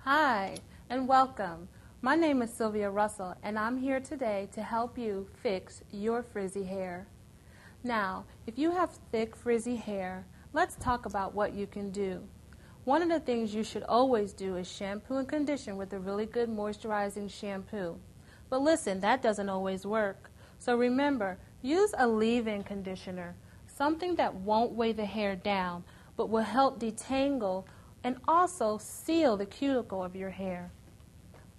Hi, and welcome. My name is Sylvia Russell, and I'm here today to help you fix your frizzy hair. Now, if you have thick, frizzy hair, let's talk about what you can do. One of the things you should always do is shampoo and condition with a really good moisturizing shampoo. But listen, that doesn't always work. So remember, use a leave-in conditioner, something that won't weigh the hair down, but will help detangle and also seal the cuticle of your hair.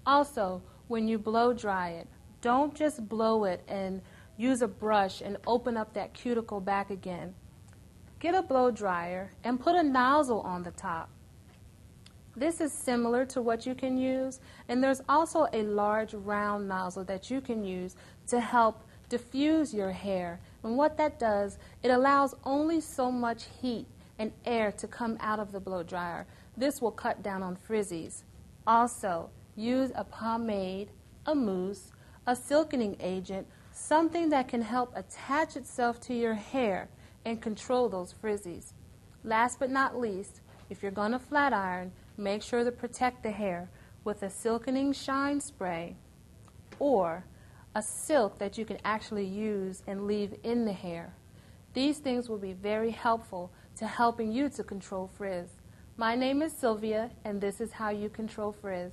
Also, when you blow dry it, don't just blow it and use a brush and open up that cuticle back again. Get a blow dryer and put a nozzle on the top. This is similar to what you can use, and there's also a large round nozzle that you can use to help diffuse your hair. And what that does, it allows only so much heat and air to come out of the blow dryer. This will cut down on frizzies. Also, use a pomade, a mousse, a silkening agent, something that can help attach itself to your hair and control those frizzies. Last but not least, if you're going to flat iron, make sure to protect the hair with a silkening shine spray or a silk that you can actually use and leave in the hair. These things will be very helpful to helping you to control frizz. My name is Sylvia, and this is how you control frizz.